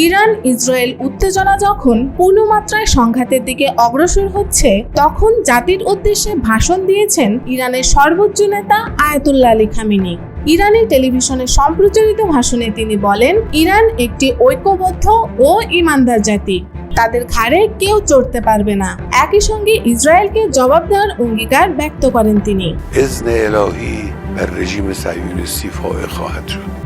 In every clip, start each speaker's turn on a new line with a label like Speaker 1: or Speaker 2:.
Speaker 1: Iran Israel উত্তেজনা যখন পূর্ণমাত্রায় সংঘাতের দিকে অগ্রসর হচ্ছে, তখন জাতির উদ্দেশ্যে ভাষণ দিয়েছেন ইরানের সর্বোচ্চ নেতা আয়াতুল্লাহ আলী খামেনি। ইরানি টেলিভিশনে সম্প্রচারিত ভাষণে তিনি বলেন, ইরান একটি ঐক্যবদ্ধ ও ঈমানদার জাতি, তাদের ঘাড়ে কেউ চড়তে পারবে না। একই সঙ্গে ইসরায়েলকে জবাব দেওয়ার অঙ্গীকার ব্যক্ত করেন তিনি।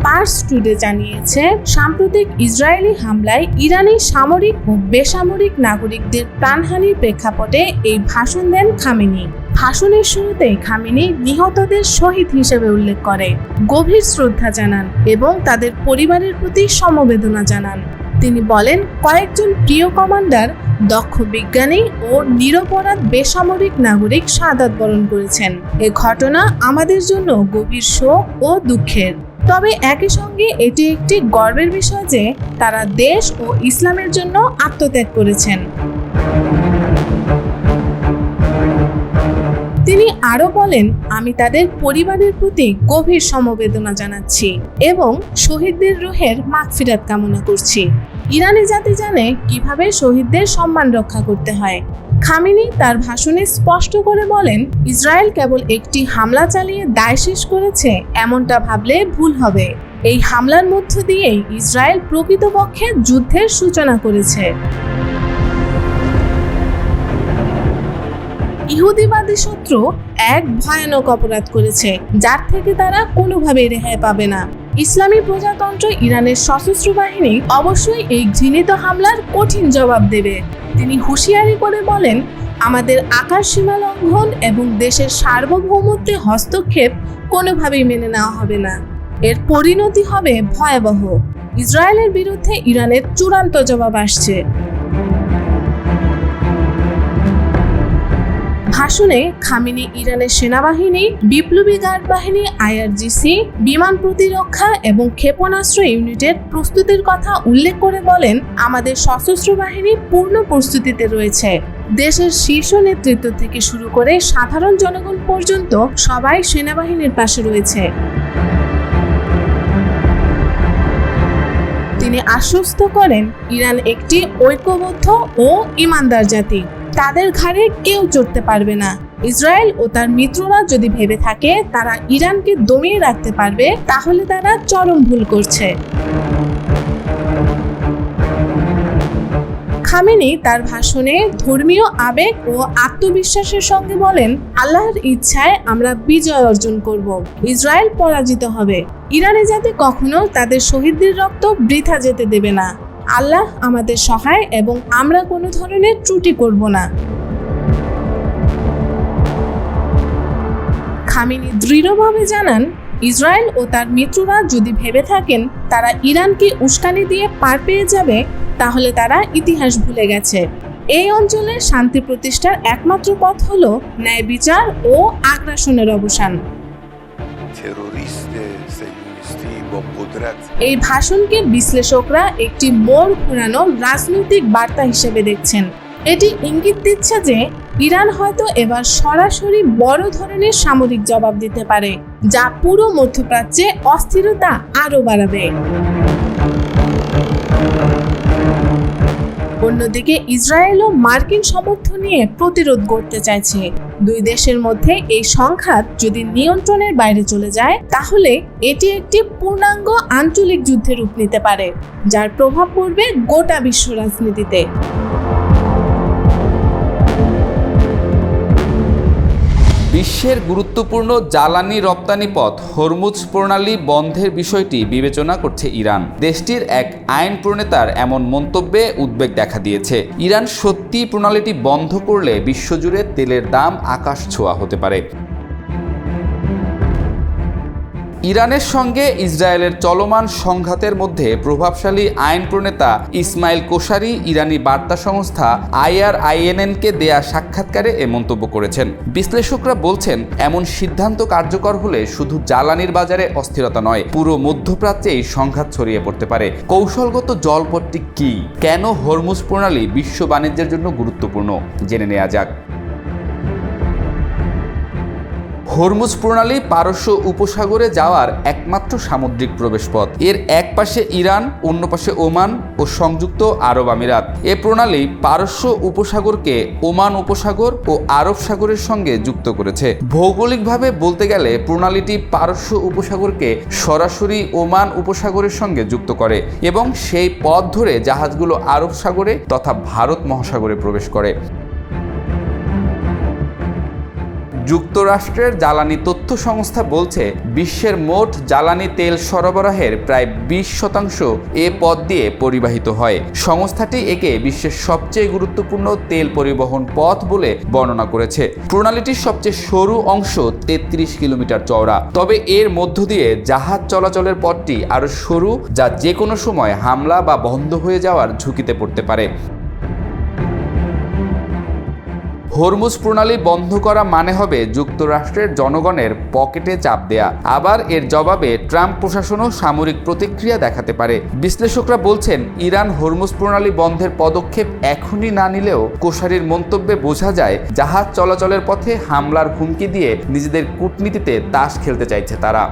Speaker 1: পার্স টুডে জানিয়েছে, সাম্প্রতিক ইসরায়েলি হামলায় ইরানি সামরিক ও বেসামরিক নাগরিকদের প্রাণহানির প্রেক্ষাপটে এই ভাষণ দেন খামেনি। ভাষণের শুরুতে খামেনি নিহতদের শহীদ হিসেবে উল্লেখ করে গভীর শ্রদ্ধা জানান এবং তাদের পরিবারের প্রতি সমবেদনা জানান। তিনি বলেন, কয়েকজন প্রিয় কমান্ডার, দক্ষ বিজ্ঞানী ও নিরপরাধ বেসামরিক নাগরিক শাহাদাত বরণ করেছেন। এ ঘটনা আমাদের জন্য গভীর শোক ও দুঃখের। তবে একই সঙ্গে এটি একটি গর্বের বিষয় যে তারা দেশ ও ইসলামের জন্য আত্মত্যাগ করেছেন। তিনি আরো বলেন, আমি তাদের পরিবারের প্রতি গভীর সমবেদনা জানাচ্ছি এবং শহীদদের রূহের মাগফিরাত কামনা করছি। ইরানি জাতি জানে কিভাবে শহীদদের সম্মান রক্ষা করতে হয়। খামেনি তার ভাষণে স্পষ্ট করে বলেন, ইসরায়েল কেবল একটি হামলা চালিয়ে দায় শেষ করেছে এমনটা ভাবলে ভুল হবে। এই হামলার মধ্য দিয়েই ইসরায়েল প্রকৃতপক্ষে যুদ্ধের সূচনা করেছে। ইহুদিবাদী শত্রু এক ভয়ানক অপরাধ করেছে, যার থেকে তারা কোনোভাবেই রেহাই পাবে না। ইসলামী প্রজাতন্ত্র ইরানের সশস্ত্র বাহিনী অবশ্যই এই ঘৃণিত হামলার কঠিন জবাব দেবে। তিনি হুঁশিয়ারি করে বলেন, আমাদের আকাশ সীমা লঙ্ঘন এবং দেশের সার্বভৌমত্বে হস্তক্ষেপ কোনোভাবেই মেনে নেওয়া হবে না। এর পরিণতি হবে ভয়াবহ। ইসরায়েলের বিরুদ্ধে ইরানের চূড়ান্ত জবাব আসছে। ভাষণে খামেনি ইরানের সেনাবাহিনী, বিপ্লবী গার্ড বাহিনী, আইআরজিসি, বিমান প্রতিরক্ষা এবং ক্ষেপণাস্ত্র ইউনিটের প্রস্তুতির কথা উল্লেখ করে বলেন, আমাদের সশস্ত্র বাহিনী পূর্ণ প্রস্তুতিতে রয়েছে। দেশের শীর্ষ নেতৃত্ব থেকে শুরু করে সাধারণ জনগণ পর্যন্ত সবাই সেনাবাহিনীর পাশে রয়েছে। তিনি আশ্বস্ত করেন, ইরান একটি ঐক্যবদ্ধ ও ঈমানদার জাতি, তাদের ঘাড়ে কেউ চড়তে পারবে না। ইসরায়েল ও তার মিত্ররা যদি ভেবে থাকে তারা ইরানকে দমিয়ে রাখতে পারবে, তাহলে তারা চরম ভুল করছে। খামেনি তার ভাষণে ধর্মীয় আবেগ ও আত্মবিশ্বাসের সঙ্গে বলেন, আল্লাহর ইচ্ছায় আমরা বিজয় অর্জন করব, ইসরায়েল পরাজিত হবে। ইরানি জাতি কখনো তাদের শহীদদের রক্ত বৃথা যেতে দেবে না। আল্লাহ আমাদের সহায় এবং আমরা কোনো ধরনের ত্রুটি করব না। খামেনি দৃঢ়ভাবে জানান, ইসরায়েল ও তার মিত্ররা যদি ভেবে থাকেন তারা ইরানকে উস্কানি দিয়ে পার পেয়ে যাবে, তাহলে তারা ইতিহাস ভুলে গেছে। এই অঞ্চলের শান্তি প্রতিষ্ঠার একমাত্র পথ হলো ন্যায় বিচার ও আগ্রাসনের অবসান। এই ভাষণকে বিশ্লেষকরা একটি মোড় ঘোরানো রাজনৈতিক বার্তা হিসেবে দেখছেন। এটি ইঙ্গিত দিচ্ছে যে ইরান হয়তো এবার সরাসরি বড় ধরনের সামরিক জবাব দিতে পারে, যা পুরো মধ্যপ্রাচ্যে অস্থিরতা আরও বাড়াবে। অন্যদিকে ইসরায়েলও মার্কিন সমর্থন নিয়ে প্রতিরোধ গড়তে চাইছে। দুই দেশের মধ্যে এই সংঘাত যদি নিয়ন্ত্রণের বাইরে চলে যায়, তাহলে এটি একটি পূর্ণাঙ্গ আঞ্চলিক যুদ্ধে রূপ নিতে পারে, যার প্রভাব পড়বে গোটা বিশ্ব রাজনীতিতে।
Speaker 2: বিশ্বের গুরুত্বপূর্ণ জ্বালানি রপ্তানি পথ হরমুজ প্রণালী বন্ধের বিষয়টি বিবেচনা করছে ইরান। দেশটির এক আইন প্রণেতার এমন মন্তব্যে উদ্বেগ দেখা দিয়েছে। ইরান সত্যি প্রণালীটি বন্ধ করলে বিশ্বজুড়ে তেলের দাম আকাশ ছোঁয়া হতে পারে। ইরানের সঙ্গে ইসরায়েলের চলমান সংঘাতের মধ্যে প্রভাবশালী আইন প্রণেতা ইসমাইল কোশারি ইরানি বার্তা সংস্থা IRINN-কে দেয়া সাক্ষাৎকারে এ মন্তব্য করেছেন। বিশ্লেষকরা বলছেন, এমন সিদ্ধান্ত কার্যকর হলে শুধু জ্বালানির বাজারে অস্থিরতা নয়, পুরো মধ্যপ্রাচ্যেই সংঘাত ছড়িয়ে পড়তে পারে। কৌশলগত জলপথটি কি? কেন হরমুজ প্রণালী বিশ্ব বাণিজ্যের জন্য গুরুত্বপূর্ণ? জেনে নেওয়া যাক। হরমুজ প্রণালী পারস্য উপসাগরে যাওয়ার একমাত্র সামুদ্রিক প্রবেশপথ। এর এক পাশে ইরান, অন্য পাশে ওমান ও সংযুক্ত আরব আমিরাত। এ প্রণালী পারস্য উপসাগরকে ওমান উপসাগর ও আরব সাগরের সঙ্গে যুক্ত করেছে। ভৌগোলিকভাবে বলতে গেলে প্রণালীটি পারস্য উপসাগরকে সরাসরি ওমান উপসাগরের সঙ্গে যুক্ত করে এবং সেই পথ ধরে জাহাজগুলো আরব সাগরে তথা ভারত মহাসাগরে প্রবেশ করে। যুক্তরাষ্ট্রের জ্বালানি তথ্য সংস্থা বলছে, বিশ্বের মোট জ্বালানি তেল সরবরাহের প্রায় 20% এ পথ দিয়ে পরিবাহিত হয়। সংস্থাটি একে বিশ্বের সবচেয়ে গুরুত্বপূর্ণ তেল পরিবহন পথ বলে বর্ণনা করেছে। প্রণালীটির সবচেয়ে সরু অংশ 33 কিলোমিটার চওড়া, তবে এর মধ্য দিয়ে জাহাজ চলাচলের পথটি আরও সরু, যা যে কোনো সময় হামলা বা বন্ধ হয়ে যাওয়ার ঝুঁকিতে পড়তে পারে। হরমুজ প্রণালী বন্ধ করা মানে হবে যুক্তরাষ্ট্রের জনগণের পকেটে চাপ দেয়া। আবার এর জবাবে ট্রাম্প প্রশাসনও সামরিক প্রতিক্রিয়া দেখাতে পারে। বিশ্লেষকরা বলছেন, ইরান হরমুজ প্রণালী বন্ধের পদক্ষেপ এখনই না নিলেও কোশারির মন্তব্যে বোঝা যায় জাহাজ চলাচলের পথে হামলার হুমকি দিয়ে নিজেদের কূটনীতিতে তাস খেলতে চাইছে তারা।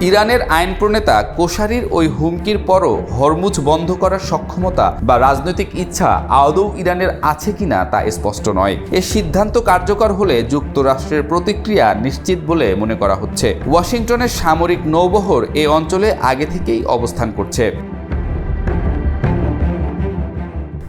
Speaker 2: ইরানের আইন প্রণেতা কোশারির ওই হুমকির পরও হরমুজ বন্ধ করার সক্ষমতা বা রাজনৈতিক ইচ্ছা আদৌ ইরানের আছে কিনা তা স্পষ্ট নয়। এ সিদ্ধান্ত কার্যকর হলে যুক্তরাষ্ট্রের প্রতিক্রিয়া নিশ্চিত বলে মনে করা হচ্ছে। ওয়াশিংটনের সামরিক নৌবহর এ অঞ্চলে আগে থেকেই অবস্থান করছে।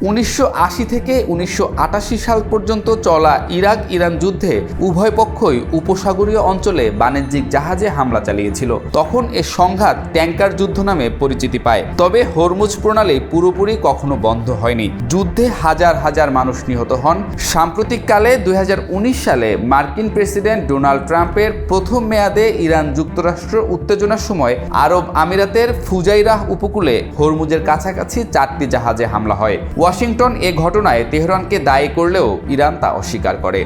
Speaker 2: 1980 থেকে 1988 সাল পর্যন্ত চলা ইরাক-ইরান যুদ্ধে উভয় পক্ষই উপসাগরীয় অঞ্চলে বাণিজ্যিক জাহাজে হামলা চালিয়েছিল। তখন এ সংঘাত ট্যাঙ্কার যুদ্ধ নামে পরিচিতি পায়। তবে হরমুজ প্রণালী পুরোপুরি কখনো বন্ধ হয়নি। যুদ্ধে হাজার হাজার মানুষ নিহত হন। সাম্প্রতিককালে 2019 সালে মার্কিন প্রেসিডেন্ট ডোনাল্ড ট্রাম্পের প্রথম মেয়াদে ইরান যুক্তরাষ্ট্র উত্তেজনার সময় আরব আমিরাতের ফুজাইরাহ উপকূলে হরমুজের কাছাকাছি 4টি জাহাজে হামলা হয়। ওয়াশিংটন এ ঘটনায় তেহরানকে দায়ী করলেও ইরান তা অস্বীকার করে।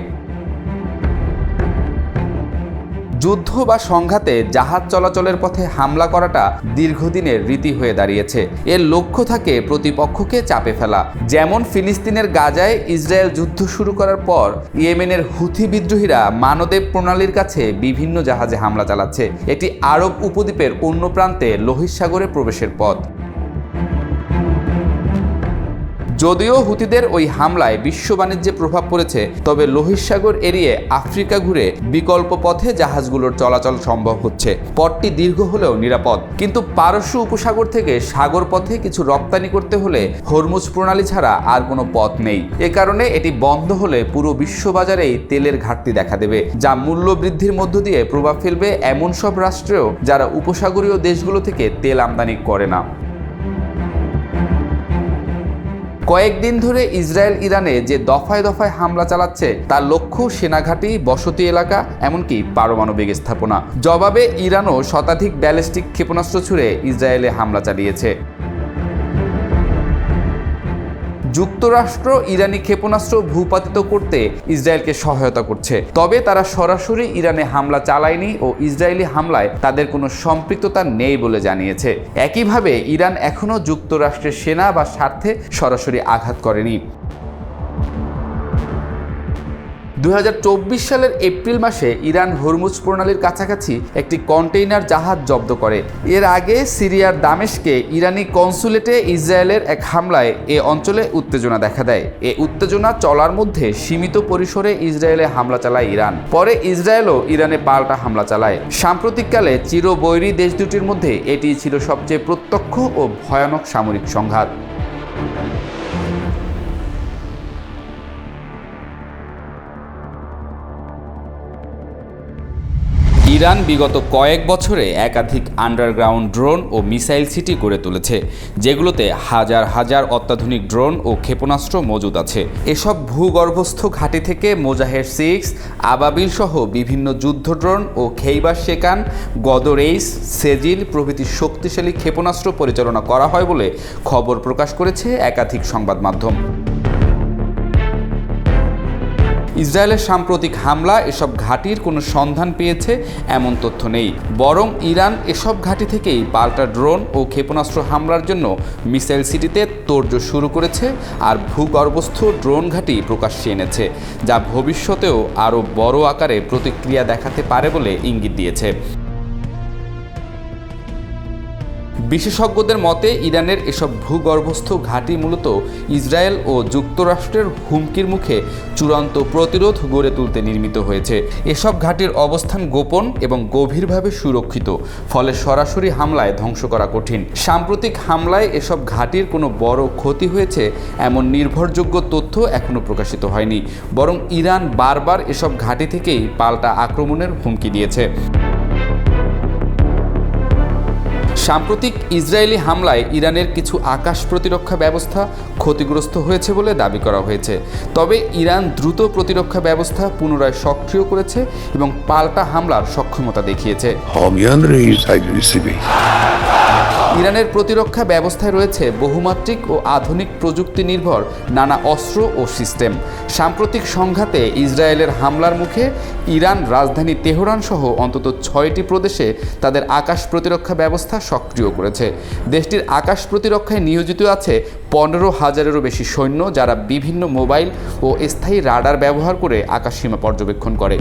Speaker 2: যুদ্ধ বা সংঘাতে জাহাজ চলাচলের পথে হামলা করাটা দীর্ঘদিনের রীতি হয়ে দাঁড়িয়েছে। এর লক্ষ্য থাকে প্রতিপক্ষকে চাপে ফেলা। যেমন ফিলিস্তিনের গাজায় ইসরায়েল যুদ্ধ শুরু করার পর ইয়েমেনের হুথি বিদ্রোহীরা মানদেব প্রণালীর কাছে বিভিন্ন জাহাজে হামলা চালাচ্ছে। এটি আরব উপদ্বীপের অন্য প্রান্তে লোহিত সাগরে প্রবেশের পথ। যদিও হুতিদের ওই হামলায় বিশ্ব বাণিজ্যে প্রভাব পড়েছে, তবে লোহিত সাগর এড়িয়ে আফ্রিকা ঘুরে বিকল্প পথে জাহাজগুলোর চলাচল সম্ভব হচ্ছে। পথটি দীর্ঘ হলেও নিরাপদ। কিন্তু পারস্য উপসাগর থেকে সাগর পথে কিছু রপ্তানি করতে হলে হরমুজ প্রণালী ছাড়া আর কোনো পথ নেই। এ কারণে এটি বন্ধ হলে পুরো বিশ্ববাজারেই তেলের ঘাটতি দেখা দেবে, যা মূল্য বৃদ্ধির মধ্য দিয়ে প্রভাব ফেলবে এমন সব রাষ্ট্রেও যারা উপসাগরীয় দেশগুলো থেকে তেল আমদানি করে না। কয়েকদিন ধরে ইসরায়েল ইরানে যে দফায় দফায় হামলা চালাচ্ছে তার লক্ষ্য সেনাঘাঁটি, বসতি এলাকা, এমনকি পারমাণবিক স্থাপনা। জবাবে ইরানও শতাধিক ব্যালিস্টিক ক্ষেপণাস্ত্র ছুড়ে ইসরায়েলে হামলা চালিয়েছে। যুক্তরাষ্ট্র ইরানি ক্ষেপণাস্ত্র ভূপাতিত করতে ইসরায়েলকে সহায়তা করছে, তবে তারা সরাসরি ইরানে হামলা চালায়নি ও ইসরায়েলি হামলায় তাদের কোনো সম্পৃক্ততা নেই বলে জানিয়েছে। একইভাবে ইরান এখনও যুক্তরাষ্ট্রের সেনা বা স্বার্থে সরাসরি আঘাত করেনি। 2024 সালের এপ্রিল মাসে ইরান হরমুজ প্রণালীর কাছাকাছি একটি কন্টেইনার জাহাজ জব্দ করে। এর আগে সিরিয়ার দামেস্কে ইরানি কনসুলেটে ইসরায়েলের এক হামলায় এ অঞ্চলে উত্তেজনা দেখা দেয়। এ উত্তেজনা চলার মধ্যে সীমিত পরিসরে ইসরায়েলে হামলা চালায় ইরান। পরে ইসরায়েলও ইরানে পাল্টা হামলা চালায়। সাম্প্রতিককালে চিরবৈরী দেশ দুটির মধ্যে এটি ছিল সবচেয়ে প্রত্যক্ষ ও ভয়ানক সামরিক সংঘাত। ইরান বিগত কয়েক বছরে একাধিক আন্ডারগ্রাউন্ড ড্রোন ও মিসাইল সিটি গড়ে তুলেছে, যেগুলোতে হাজার হাজার অত্যাধুনিক ড্রোন ও ক্ষেপণাস্ত্র মজুদ আছে। এসব ভূগর্ভস্থ ঘাঁটি থেকে মোজাহের 6, আবাবিল সহ বিভিন্ন যুদ্ধ ড্রোন ও খেইবার শেকান, গদর-8, সেজিল প্রভৃতি শক্তিশালী ক্ষেপণাস্ত্র পরিচালনা করা হয় বলে খবর প্রকাশ করেছে একাধিক সংবাদ মাধ্যম। ইসরায়েলের সাম্প্রতিক হামলা এসব ঘাঁটির কোনো সন্ধান পেয়েছে এমন তথ্য নেই, বরং ইরান এসব ঘাঁটি থেকেই পাল্টা ড্রোন ও ক্ষেপণাস্ত্র হামলার জন্য মিসাইল সিটিতে তোড়জোড় শুরু করেছে আর ভূগর্ভস্থ ড্রোন ঘাঁটি প্রকাশ্যে এনেছে, যা ভবিষ্যতেও আরও বড় আকারে প্রতিক্রিয়া দেখাতে পারে বলে ইঙ্গিত দিয়েছে। বিশেষজ্ঞদের মতে ইরানের এসব ভূগর্ভস্থ ঘাঁটি মূলত ইসরায়েল ও যুক্তরাষ্ট্রের হুমকির মুখে চূড়ান্ত প্রতিরোধ গড়ে তুলতে নির্মিত হয়েছে। এসব ঘাঁটির অবস্থান গোপন এবং গভীরভাবে সুরক্ষিত, ফলে সরাসরি হামলায় ধ্বংস করা কঠিন। সাম্প্রতিক হামলায় এসব ঘাঁটির কোনো বড় ক্ষতি হয়েছে এমন নির্ভরযোগ্য তথ্য এখনও প্রকাশিত হয়নি, বরং ইরান বারবার এসব ঘাঁটি থেকেই পাল্টা আক্রমণের হুমকি দিয়েছে। সাম্প্রতিক ইসরায়েলি হামলায় ইরানের কিছু আকাশ প্রতিরক্ষা ব্যবস্থা ক্ষতিগ্রস্ত হয়েছে বলে দাবি করা হয়েছে, তবে ইরান দ্রুত প্রতিরক্ষা ব্যবস্থা পুনরায় সক্রিয় করেছে এবং পাল্টা হামলার সক্ষমতা দেখিয়েছে। ইরানের প্রতিরক্ষা ব্যবস্থায় রয়েছে বহুমাত্রিক ও আধুনিক প্রযুক্তি নির্ভর নানা অস্ত্র ও সিস্টেম। সাম্প্রতিক সংঘাতে ইসরায়েলের হামলার মুখে ইরান রাজধানী তেহরান সহ অন্তত 6টি প্রদেশে তাদের আকাশ প্রতিরক্ষা ব্যবস্থা সক্রিয় করেছে। দেশটির আকাশ প্রতিরক্ষায় নিয়োজিত আছে 15,000-এরও বেশি সৈন্য, যারা বিভিন্ন মোবাইল ও স্থায়ী রাডার ব্যবহার করে আকাশসীমা পর্যবেক্ষণ করে।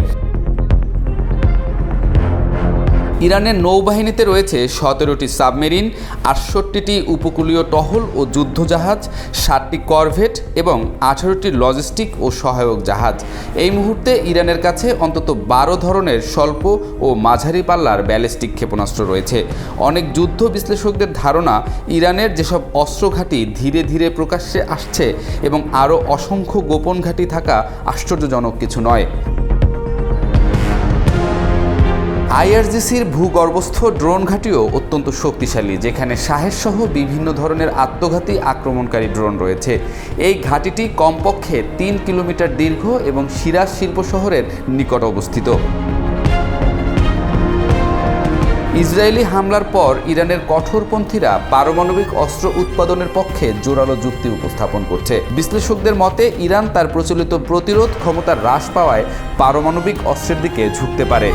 Speaker 2: ইরানের নৌবাহিনীতে রয়েছে 17টি সাবমেরিন, 68টি উপকূলীয় টহল ও যুদ্ধজাহাজ, 7টি করভেট এবং 18টি লজিস্টিক ও সহায়ক জাহাজ। এই মুহূর্তে ইরানের কাছে অন্তত 12 ধরনের স্বল্প ও মাঝারি পাল্লার ব্যালিস্টিক ক্ষেপণাস্ত্র রয়েছে। অনেক যুদ্ধ বিশ্লেষকদের ধারণা, ইরানের যেসব অস্ত্র ঘাঁটি ধীরে ধীরে প্রকাশ্যে আসছে এবং আরও অসংখ্য গোপন ঘাঁটি থাকা আশ্চর্যজনক কিছু নয়। আইআরজিসির ভূগর্ভস্থ ড্রোন ঘাঁটিও অত্যন্ত শক্তিশালী, যেখানে শাহেদ সহ বিভিন্ন ধরনের আত্মঘাতী আক্রমণকারী ড্রোন রয়েছে। এই ঘাঁটিটি কমপক্ষে 3 কিলোমিটার দীর্ঘ এবং শিরাজ শিল্প শহরের নিকট অবস্থিত। ইসরায়েলি হামলার পর ইরানের কঠোরপন্থীরা পারমাণবিক অস্ত্র উৎপাদনের পক্ষে জোরালো যুক্তি উপস্থাপন করছে। বিশ্লেষকদের মতে ইরান তার প্রচলিত প্রতিরোধ ক্ষমতা হ্রাস পাওয়ায় পারমাণবিক অস্ত্রের দিকে ঝুঁকতে পারে।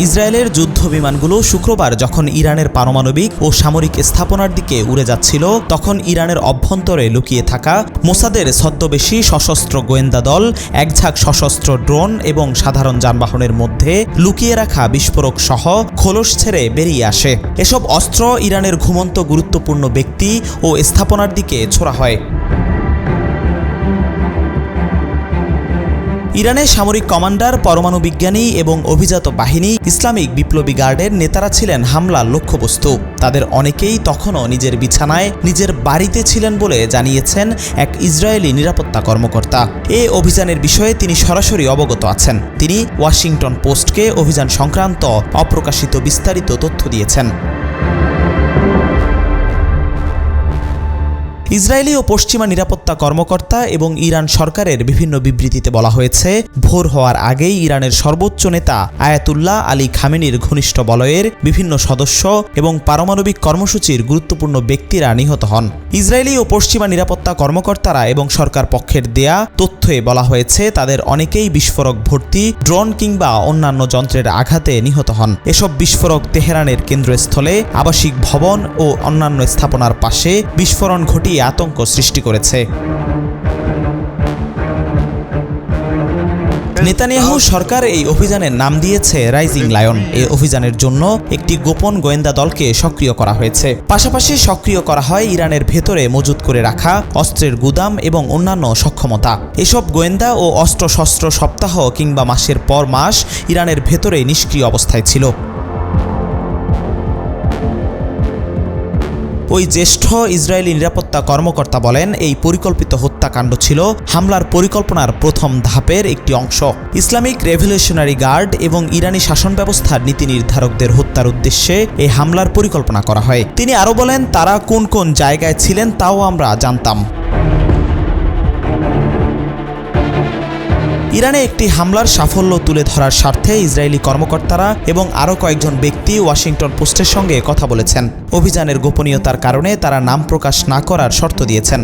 Speaker 3: ইসরায়েলের যুদ্ধ বিমানগুলো শুক্রবার যখন ইরানের পারমাণবিক ও সামরিক স্থাপনার দিকে উড়ে যাচ্ছিল, তখন ইরানের অভ্যন্তরে লুকিয়ে থাকা মোসাদের ছদ্মবেশী সশস্ত্র গোয়েন্দা দল একঝাঁক সশস্ত্র ড্রোন এবং সাধারণ যানবাহনের মধ্যে লুকিয়ে রাখা বিস্ফোরক সহ খোলস ছেড়ে বেরিয়ে আসে। এসব অস্ত্র ইরানের ঘুমন্ত গুরুত্বপূর্ণ ব্যক্তি ও স্থাপনার দিকে ছোড়া হয়। ইরানের সামরিক কমান্ডার, পরমাণু বিজ্ঞানী এবং অভিজাত বাহিনী ইসলামিক বিপ্লবী গার্ডের নেতারা ছিলেন হামলার লক্ষ্যবস্তু। তাদের অনেকেই তখনও নিজের বিছানায় নিজের বাড়িতে ছিলেন বলে জানিয়েছেন এক ইসরায়েলি নিরাপত্তা কর্মকর্তা। এই অভিযানের বিষয়ে তিনি সরাসরি অবগত আছেন। তিনি ওয়াশিংটন পোস্টকে অভিযান সংক্রান্ত অপ্রকাশিত বিস্তারিত তথ্য দিয়েছেন। ইসরায়েলি ও পশ্চিমা নিরাপত্তা কর্মকর্তা এবং ইরান সরকারের বিভিন্ন বিবৃতিতে বলা হয়েছে, ভোর হওয়ার আগেই ইরানের সর্বোচ্চ নেতা আয়াতুল্লাহ আলী খামেনির ঘনিষ্ঠ বলয়ের বিভিন্ন সদস্য এবং পারমাণবিক কর্মসূচির গুরুত্বপূর্ণ ব্যক্তিরা নিহত হন। ইসরায়েলি ও পশ্চিমা নিরাপত্তা কর্মকর্তারা এবং সরকার পক্ষের দেয়া তথ্যে বলা হয়েছে, তাদের অনেকেই বিস্ফোরক ভর্তি ড্রোন কিংবা অন্যান্য যন্ত্রের আঘাতে নিহত হন। এসব বিস্ফোরক তেহরানের কেন্দ্রস্থলে, আবাসিক ভবন ও অন্যান্য স্থাপনার পাশে বিস্ফোরণ ঘটিয়ে আতঙ্ক সৃষ্টি করেছে। নেতানিয়াহু সরকার এই অভিযানের নাম দিয়েছে রাইজিং লায়ন। এই অভিযানের জন্য একটি গোপন গোয়েন্দা দলকে সক্রিয় করা হয়েছে। পাশাপাশি সক্রিয় করা হয় ইরানের ভেতরে মজুত করে রাখা অস্ত্রের গুদাম এবং অন্যান্য সক্ষমতা। এসব গোয়েন্দা ও অস্ত্রশস্ত্র সপ্তাহ কিংবা মাসের পর মাস ইরানের ভেতরে নিষ্ক্রিয় অবস্থায় ছিল। ওই জ্যেষ্ঠ ইসরায়েলি নিরাপত্তা কর্মকর্তা বলেন, এই পরিকল্পিত হত্যাকাণ্ড ছিল হামলার পরিকল্পনার প্রথম ধাপের একটি অংশ। ইসলামিক রেভলিউশনারি গার্ড এবং ইরানি শাসন ব্যবস্থার নীতি নির্ধারকদের হত্যার উদ্দেশ্যে এই হামলার পরিকল্পনা করা হয়। তিনি আরও বলেন, তারা কোন কোন জায়গায় ছিলেন তাও আমরা জানতাম। ইরানে একটি হামলার সাফল্য তুলে ধরার স্বার্থে ইসরায়েলি কর্মকর্তারা এবং আরও কয়েকজন ব্যক্তি ওয়াশিংটন পোস্টের সঙ্গে কথা বলেছেন। অভিযানের গোপনীয়তার কারণে তারা নাম প্রকাশ না করার শর্ত দিয়েছেন।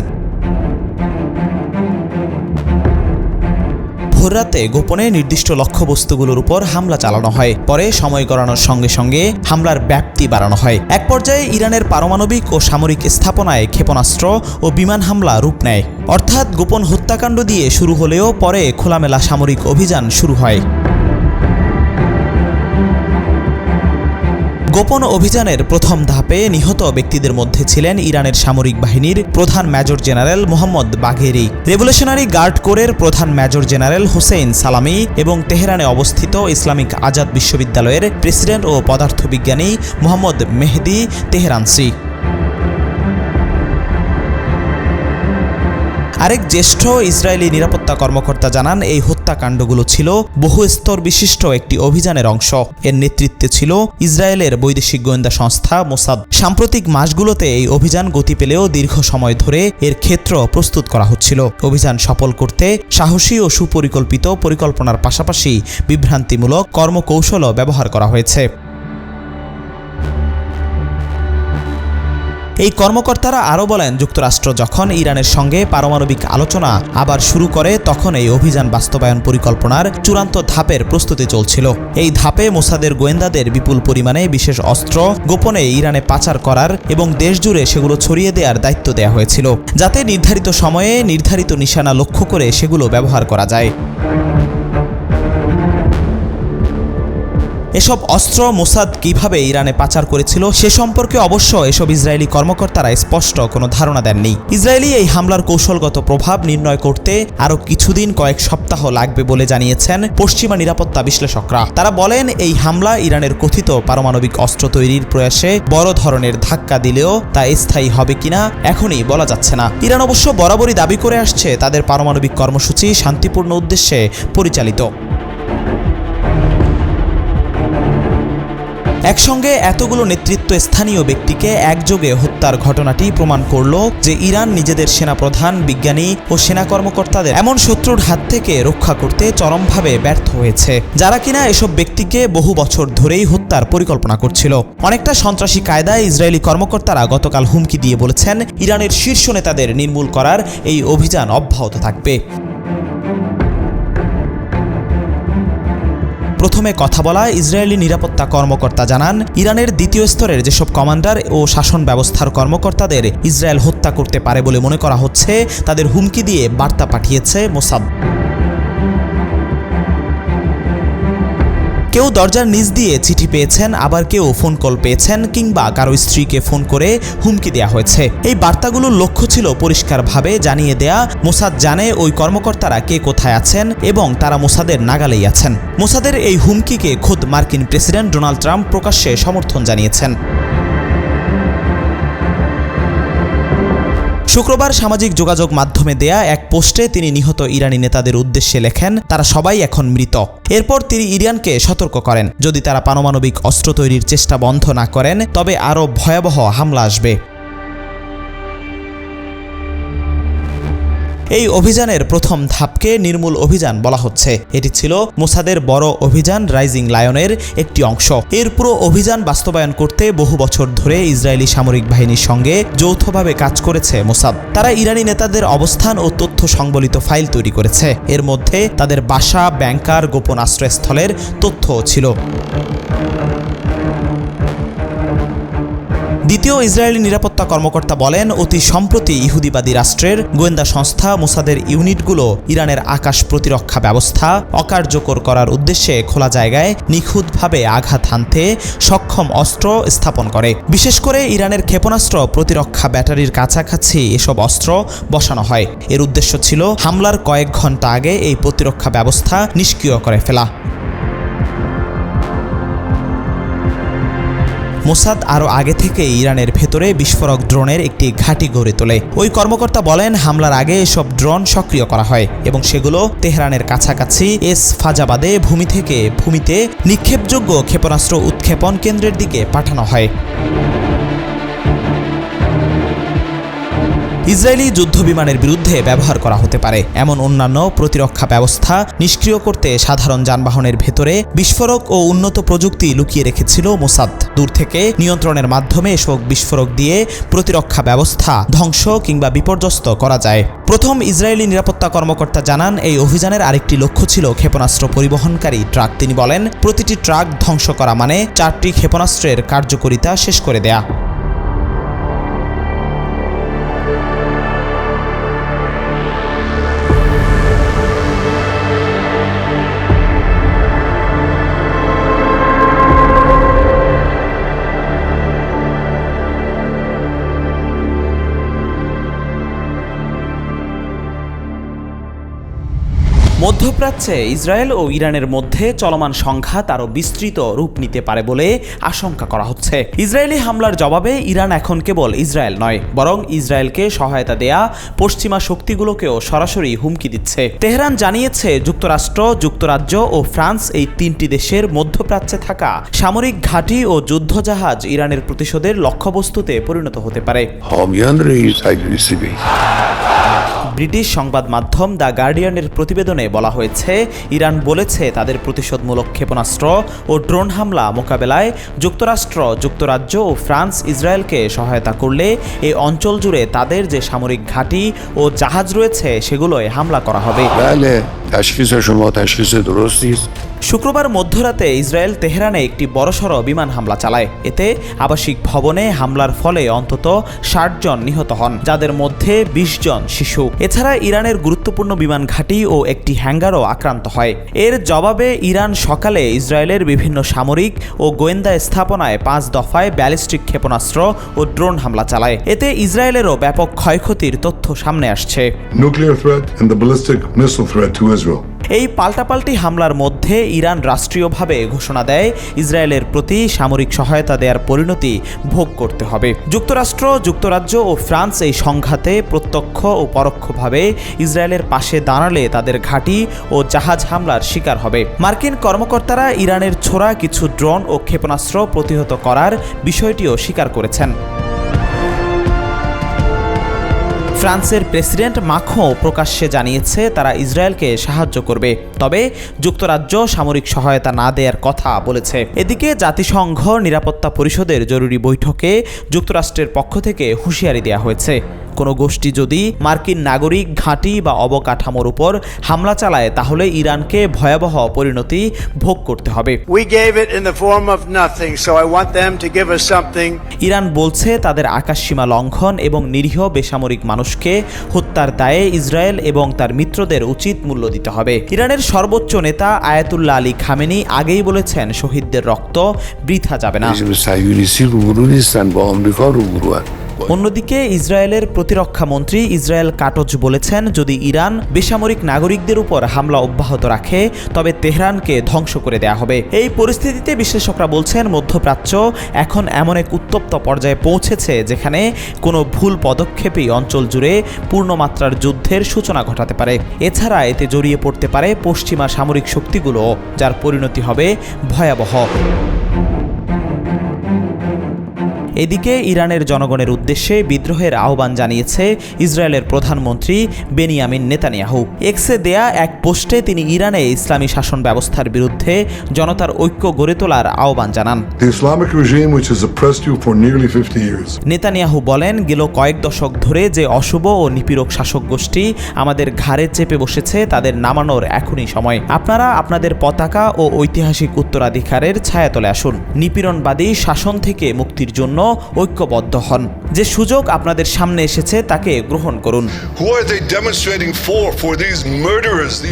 Speaker 3: ভোররাতে গোপনে নির্দিষ্ট লক্ষ্যবস্তুগুলোর উপর হামলা চালানো হয়। পরে সময় গড়ানোর সঙ্গে সঙ্গে হামলার ব্যাপ্তি বাড়ানো হয়। এক পর্যায়ে ইরানের পারমাণবিক ও সামরিক স্থাপনায় ক্ষেপণাস্ত্র ও বিমান হামলা রূপ নেয়। অর্থাৎ গোপন হত্যাকাণ্ড দিয়ে শুরু হলেও পরে খোলামেলা সামরিক অভিযান শুরু হয়। গোপন অভিযানের প্রথম ধাপে নিহত ব্যক্তিদের মধ্যে ছিলেন ইরানের সামরিক বাহিনীর প্রধান major general Mohammad Bagheri, revolutionary guard কোরের প্রধান মেজর জেনারেল হোসেইন সালামি এবং তেহরানে অবস্থিত ইসলামিক আজাদ বিশ্ববিদ্যালয়ের প্রেসিডেন্ট ও পদার্থবিজ্ঞানী মোহাম্মদ মেহদি তেহরানসি। আরেক জ্যেষ্ঠ ইসরায়েলি নিরাপত্তা কর্মকর্তা জানান, এই হত্যাকাণ্ডগুলো ছিল বহু স্তর বিশিষ্ট একটি অভিযানের অংশ। এর নেতৃত্বে ছিল ইসরায়েলের বৈদেশিক গোয়েন্দা সংস্থা মোসাদ। সাম্প্রতিক মাসগুলোতে এই অভিযান গতি পেলেও দীর্ঘ সময় ধরে এর ক্ষেত্র প্রস্তুত করা হচ্ছিল। অভিযান সফল করতে সাহসী ও সুপরিকল্পিত পরিকল্পনার পাশাপাশি বিভ্রান্তিমূলক কর্মকৌশলও ব্যবহার করা হয়েছে। এই কর্মকর্তারা আরও বলেন, যুক্তরাষ্ট্র যখন ইরানের সঙ্গে পারমাণবিক আলোচনা আবার শুরু করে তখন এই অভিযান বাস্তবায়ন পরিকল্পনার চূড়ান্ত ধাপের প্রস্তুতি চলছিল। এই ধাপে মোসাদের গোয়েন্দাদের বিপুল পরিমাণে বিশেষ অস্ত্র গোপনে ইরানে পাচার করার এবং দেশজুড়ে সেগুলো ছড়িয়ে দেওয়ার দায়িত্ব দেওয়া হয়েছিল, যাতে নির্ধারিত সময়ে নির্ধারিত নিশানা লক্ষ্য করে সেগুলো ব্যবহার করা যায়। এসব অস্ত্র মোসাদ কিভাবে ইরানে পাচার করেছিল সে সম্পর্কে অবশ্য এসব ইসরায়েলি কর্মকর্তারা স্পষ্ট কোনো ধারণা দেননি। ইসরায়েলি এই হামলার কৌশলগত প্রভাব নির্ণয় করতে আরও কিছুদিন, কয়েক সপ্তাহ লাগবে বলে জানিয়েছেন পশ্চিমা নিরাপত্তা বিশ্লেষকরা। তারা বলেন, এই হামলা ইরানের কথিত পারমাণবিক অস্ত্র তৈরির প্রয়াসে বড় ধরনের ধাক্কা দিলেও তা স্থায়ী হবে কিনা এখনই বলা যাচ্ছে না। ইরান অবশ্য বরাবরই দাবি করে আসছে তাদের পারমাণবিক কর্মসূচি শান্তিপূর্ণ উদ্দেশ্যে পরিচালিত। একসঙ্গে এতগুলো নেতৃত্ব স্থানীয় ব্যক্তিকে একযোগে হত্যার ঘটনাটি প্রমাণ করল যে ইরান নিজেদের সেনাপ্রধান, বিজ্ঞানী ও সেনা কর্মকর্তাদের এমন শত্রুর হাত থেকে রক্ষা করতে চরমভাবে ব্যর্থ হয়েছে, যারা কিনা এসব ব্যক্তিকে বহু বছর ধরেই হত্যার পরিকল্পনা করছিল। অনেকটা সন্ত্রাসী কায়দায় ইসরায়েলি কর্মকর্তারা গতকাল হুমকি দিয়ে বলেছেন, ইরানের শীর্ষ নেতাদের নির্মূল করার এই অভিযান অব্যাহত থাকবে। প্রথমে কথা বলা ইসরায়েলি নিরাপত্তা কর্মকর্তা জানান, ইরানের দ্বিতীয় স্তরের যেসব কমান্ডার ও শাসন ব্যবস্থার কর্মকর্তাদের ইসরায়েল হত্যা করতে পারে বলে মনে করা হচ্ছে, তাদের হুমকি দিয়ে বার্তা পাঠিয়েছে মোসাদ। কেউ দরজার নিচ দিয়ে চিঠি পেয়েছেন, আবার কেউ ফোন কল পেয়েছেন, কিংবা কারো স্ত্রীকে ফোন করে হুমকি দেয়া হয়েছে। এই বার্তাগুলোর লক্ষ্য ছিল পরিষ্কারভাবে জানিয়ে দেয়া, মোসাদ জানে ওই কর্মকর্তারা কে কোথায় আছেন এবং তারা মোসাদের নাগালেই আছেন। মোসাদের এই হুমকিকে খোদ মার্কিন প্রেসিডেন্ট ডোনাল্ড ট্রাম্প প্রকাশ্যে সমর্থন জানিয়েছেন। শুক্রবার সামাজিক যোগাযোগ মাধ্যমে দেয়া এক পোস্টে তিনি নিহত ইরানি নেতাদের উদ্দেশ্যে লেখেন, তারা সবাই এখন মৃত। এরপর তিনি ইরানকে সতর্ক করেন, যদি তারা পারমাণবিক অস্ত্র তৈরির চেষ্টা বন্ধ না করেন তবে আরও ভয়াবহ হামলা আসবে। এই অভিযানের প্রথম ধাপকে নির্মূল অভিযান বলা হচ্ছে। এটি ছিল মোসাদের বড় অভিযান রাইজিং লায়নের একটি অংশ। এর পুরো অভিযান বাস্তবায়ন করতে বহু বছর ধরে ইসরায়েলি সামরিক বাহিনীর সঙ্গে যৌথভাবে কাজ করেছে মোসাদ। তারা ইরানি নেতাদের অবস্থান ও তথ্য সংবলিত ফাইল তৈরি করেছে। এর মধ্যে তাদের বাসা, ব্যাংকার, গোপন আশ্রয়স্থলের তথ্যও ছিল। দ্বিতীয় ইসরায়েলি নিরাপত্তা কর্মকর্তা বলেন, অতি সম্প্রতি ইহুদিবাদী রাষ্ট্রের গোয়েন্দা সংস্থা মোসাদের ইউনিটগুলো ইরানের আকাশ প্রতিরক্ষা ব্যবস্থা অকার্যকর করার উদ্দেশ্যে খোলা জায়গায় নিখুঁতভাবে আঘাত হানতে সক্ষম অস্ত্র স্থাপন করে। বিশেষ করে ইরানের ক্ষেপণাস্ত্র প্রতিরক্ষা ব্যাটারির কাছাকাছি এসব অস্ত্র বসানো হয়। এর উদ্দেশ্য ছিল হামলার কয়েক ঘন্টা আগে এই প্রতিরক্ষা ব্যবস্থা নিষ্ক্রিয় করে ফেলা। মোসাদ আরও আগে থেকে ইরানের ভেতরে বিস্ফোরক ড্রোনের একটি ঘাঁটি গড়ে তোলে। ওই কর্মকর্তা বলেন, হামলার আগে এসব ড্রোন সক্রিয় করা হয় এবং সেগুলো তেহরানের কাছাকাছি ফাজাবাদে ভূমি থেকে ভূমিতে নিক্ষেপযোগ্য ক্ষেপণাস্ত্র উৎক্ষেপণ কেন্দ্রের দিকে পাঠানো হয়। ইসরায়েলি যুদ্ধবিমানের বিরুদ্ধে ব্যবহার করা হতে পারে এমন অন্যান্য প্রতিরক্ষা ব্যবস্থা নিষ্ক্রিয় করতে সাধারণ যানবাহনের ভেতরে বিস্ফোরক ও উন্নত প্রযুক্তি লুকিয়ে রেখেছিল মোসাদ। দূর থেকে নিয়ন্ত্রণের মাধ্যমে এসব বিস্ফোরক দিয়ে প্রতিরক্ষা ব্যবস্থা ধ্বংস কিংবা বিপর্যস্ত করা যায়। প্রথম ইসরায়েলি নিরাপত্তা কর্মকর্তা জানান, এই অভিযানের আরেকটি লক্ষ্য ছিল ক্ষেপণাস্ত্র পরিবহনকারী ট্রাক। তিনি বলেন, প্রতিটি ট্রাক ধ্বংস করা মানে 4টি ক্ষেপণাস্ত্রের কার্যকারিতা শেষ করে দেয়া। মধ্যপ্রাচ্যে ইসরায়েল ও ইরানের মধ্যে চলমান সংঘাত আরও বিস্তৃত রূপ নিতে পারে বলে আশঙ্কা করা হচ্ছে। ইসরায়েলি হামলার জবাবে ইরান এখন কেবল ইসরায়েল নয়, বরং ইসরায়েলকে সহায়তা দেয়া পশ্চিমা শক্তিগুলোকেও সরাসরি হুমকি দিচ্ছে। তেহরান জানিয়েছে, যুক্তরাষ্ট্র, যুক্তরাজ্য ও ফ্রান্স এই 3টি দেশের মধ্যপ্রাচ্যে থাকা সামরিক ঘাঁটি ও যুদ্ধজাহাজ ইরানের প্রতিশোধের লক্ষ্যবস্তুতে পরিণত হতে পারে। ব্রিটিশ সংবাদ মাধ্যম দ্য গার্ডিয়ানের প্রতিবেদনে বলা হয়েছে, ইরান বলেছে তাদের প্রতিশোধমূলক ক্ষেপণাস্ত্র ও ড্রোন হামলা মোকাবেলায় যুক্তরাষ্ট্র, যুক্তরাজ্য ও ফ্রান্স ইসরায়েলকে সহায়তা করলে এই অঞ্চল জুড়ে তাদের যে সামরিক ঘাঁটি ও জাহাজ রয়েছে সেগুলোয় হামলা করা হবে। শুক্রবার মধ্যরাতে ইসরায়েল তেহরানে একটি বড়সড় বিমান হামলা চালায়। এতে আবাসিক ভবনে হামলার ফলে অন্তত 60 জন নিহত হন, যাদের মধ্যে 20 জন শিশু। এছাড়া ইরানের গুরুত্বপূর্ণ বিমান ঘাঁটি ও একটি হ্যাঙ্গারও আক্রান্ত হয়। এর জবাবে ইরান সকালে ইসরায়েলের বিভিন্ন সামরিক ও গোয়েন্দা স্থাপনায় 5 দফায় ব্যালিস্টিক ক্ষেপণাস্ত্র ও ড্রোন হামলা চালায়। এতে ইসরায়েলেরও ব্যাপক ক্ষয়ক্ষতির তথ্য সামনে আসছে।
Speaker 4: Nuclear threat and the ballistic missile threat to Israel.
Speaker 3: এই পাল্টাপাল্টি হামলার মধ্যে ইরান রাষ্ট্রীয়ভাবে ঘোষণা দেয়, ইসরায়েলের প্রতি সামরিক সহায়তা দেওয়ার পরিণতি ভোগ করতে হবে। যুক্তরাষ্ট্র, যুক্তরাজ্য ও ফ্রান্স এই সংঘাতে প্রত্যক্ষ ও পরোক্ষভাবে ইসরায়েলের পাশে দাঁড়ালে তাদের ঘাঁটি ও জাহাজ হামলার শিকার হবে। মার্কিন কর্মকর্তারা ইরানের ছোড়া কিছু ড্রোন ও ক্ষেপণাস্ত্র প্রতিহত করার বিষয়টিও স্বীকার করেছেন। ফ্রান্সের প্রেসিডেন্ট মাখোঁ প্রকাশ্যে জানিয়েছে তারা ইসরায়েলকে সাহায্য করবে, তবে যুক্তরাজ্য সামরিক সহায়তা না দেওয়ার কথা বলেছে। এদিকে জাতিসংঘ নিরাপত্তা পরিষদের জরুরি বৈঠকে যুক্তরাষ্ট্রের পক্ষ থেকে হুঁশিয়ারি দেওয়া হয়েছে, কোনো গোষ্ঠী যদি মার্কিন নাগরিক ঘাঁটি বা অবকাঠামোর উপর হামলা চালায় তাহলে ইরানকে ভয়াবহ পরিণতি ভোগ করতে হবে। ইরান বলছে তাদের আকাশসীমা লঙ্ঘন এবং নিরীহ বেসামরিক মানুষকে হত্যার দায়ে ইসরায়েল এবং তার মিত্রদের উচিত মূল্য দিতে হবে। ইরানের সর্বোচ্চ নেতা আয়াতুল্লাহ আলী খামেনি আগেই বলেছেন, শহীদদের রক্ত বৃথা যাবে না। অন্যদিকে ইসরায়েলের প্রতিরক্ষা মন্ত্রী ইসরায়েল কাটজ বলেছেন, যদি ইরান বেসামরিক নাগরিকদের উপর হামলা অব্যাহত রাখে তবে তেহরানকে ধ্বংস করে দেয়া হবে। এই পরিস্থিতিতে বিশ্লেষকরা বলছেন, মধ্যপ্রাচ্য এখন এমন এক উত্তপ্ত পর্যায়ে পৌঁছেছে যেখানে কোনো ভুল পদক্ষেপই অঞ্চল জুড়ে পূর্ণমাত্রার যুদ্ধের সূচনা ঘটাতে পারে। এছাড়া এতে জড়িয়ে পড়তে পারে পশ্চিমা সামরিক শক্তিগুলো, যার পরিণতি হবে ভয়াবহ। এদিকে ইরানের জনগণের উদ্দেশ্যে বিদ্রোহের আহ্বান জানিয়েছে ইসরায়েলের প্রধানমন্ত্রী বেনিয়ামিন নেতানিয়াহু। এক্সে দেয়া এক পোস্টে তিনি ইরানে ইসলামী শাসন ব্যবস্থার বিরুদ্ধে জনতার ঐক্য গড়ে তোলার আহ্বান জানান। নেতানিয়াহু বলেন, গেল কয়েক দশক ধরে যে অশুভ ও নিপীড়ক শাসক গোষ্ঠী আমাদের ঘাড়ে চেপে বসেছে তাদের নামানোর এখনই সময়। আপনারা আপনাদের পতাকা ও ঐতিহাসিক উত্তরাধিকারের ছায়াতলে আসুন। নিপীড়নবাদী শাসন থেকে মুক্তির জন্য ঐক্যবদ্ধ হন। যে সুযোগ আপনাদের সামনে এসেছে তাকে গ্রহণ করুন।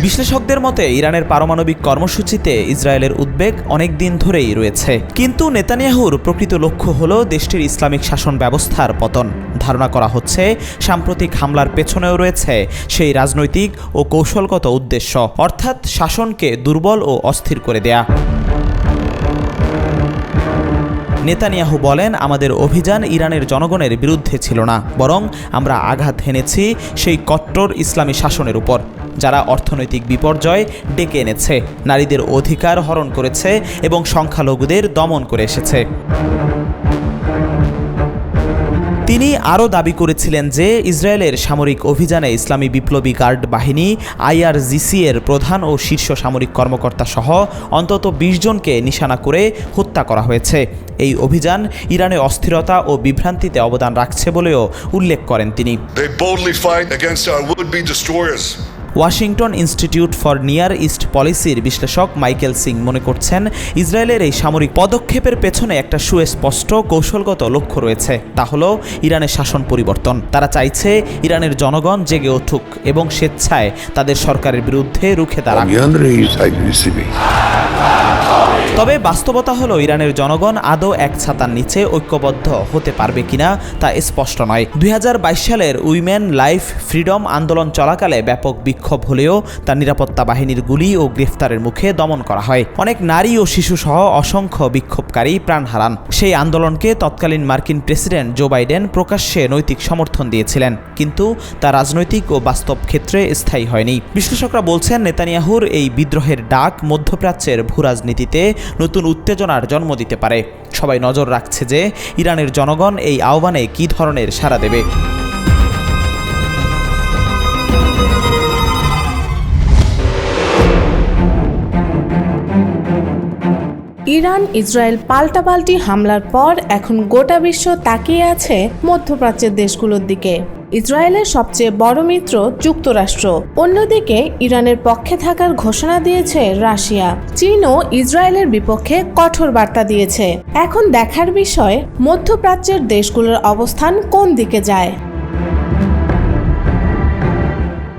Speaker 3: বিশ্লেষকদের মতে ইরানের পারমাণবিক কর্মসূচিতে ইসরায়েলের উদ্বেগ অনেক দিন ধরেই রয়েছে, কিন্তু নেতানিয়াহুর প্রকৃত লক্ষ্য হল দেশটির ইসলামিক শাসন ব্যবস্থার পতন। ধারণা করা হচ্ছে সাম্প্রতিক হামলার পেছনেও রয়েছে সেই রাজনৈতিক ও কৌশলগত উদ্দেশ্য, অর্থাৎ শাসনকে দুর্বল ও অস্থির করে দেয়া। নেতানিয়াহু বলেন, আমাদের অভিযান ইরানের জনগণের বিরুদ্ধে ছিল না, বরং আমরা আঘাত হেনেছি সেই কট্টর ইসলামী শাসনের উপর, যারা অর্থনৈতিক বিপর্যয় ডেকে এনেছে, নারীদের অধিকার হরণ করেছে এবং সংখ্যালঘুদের দমন করে এসেছে। তিনি আরও দাবি করেছিলেন যে ইসরায়েলের সামরিক অভিযানে ইসলামী বিপ্লবী গার্ড বাহিনী IRGC এর প্রধান ও শীর্ষ সামরিক কর্মকর্তা সহ অন্তত 20 জনকে নিশানা করে হত্যা করা হয়েছে। এই অভিযান ইরানে অস্থিরতা ও বিভ্রান্তিতে অবদান রাখছে বলেও উল্লেখ করেন তিনি।
Speaker 4: They boldly fight against our would-be destroyers.
Speaker 3: Washington institute for near east পলিসির বিশ্লেষক মাইকেল সিং মনে করছেন, ইসরায়েলের এই সামরিক পদক্ষেপের পেছনে একটা সুস্পষ্ট কৌশলগত লক্ষ্য রয়েছে। তা হলো ইরানের শাসন পরিবর্তন। তারা চাইছে ইরানের জনগণ জেগে উঠুক এবং স্বেচ্ছায় তাদের সরকারের বিরুদ্ধে রুখে দাঁড়াক। তবে বাস্তবতা হলো ইরানের জনগণ আদৌ এক ছাতার নিচে ঐক্যবদ্ধ হতে পারবে কিনা তা স্পষ্ট নয়। 2022 সালের উইমেন লাইফ ফ্রিডম আন্দোলন চলাকালে ব্যাপক বিক্ষোভ হলেও তার নিরাপত্তা বাহিনীর গুলি ও গ্রেফতারের মুখে দমন করা হয়। অনেক নারী ও শিশু সহ অসংখ্য বিক্ষোভকারী প্রাণ হারান। সেই আন্দোলনকে তৎকালীন মার্কিন প্রেসিডেন্ট জো বাইডেন প্রকাশ্যে নৈতিক সমর্থন দিয়েছিলেন, কিন্তু তা রাজনৈতিক ও বাস্তব ক্ষেত্রে স্থায়ী হয়নি। বিশ্লেষকরা বলছেন, নেতানিয়াহুর এই বিদ্রোহের ডাক মধ্যপ্রাচ্যের ভূরাজনীতিতে নতুন উত্তেজনার জন্ম দিতে পারে। সবাই নজর রাখছে যে ইরানের জনগণ এই আহ্বানে কী ধরনের সাড়া দেবে।
Speaker 1: ইরান ইসরায়েল পাল্টাপাল্টি হামলার পর এখন গোটা বিশ্ব তাকিয়ে আছে মধ্যপ্রাচ্যের দেশগুলোর দিকে। ইসরায়েলের সবচেয়ে বড় মিত্র যুক্তরাষ্ট্র, অন্যদিকে ইরানের পক্ষে থাকার ঘোষণা দিয়েছে রাশিয়া। চীনও ইসরায়েলের বিপক্ষে কঠোর বার্তা দিয়েছে। এখন দেখার বিষয় মধ্যপ্রাচ্যের দেশগুলোর অবস্থান কোন দিকে যায়।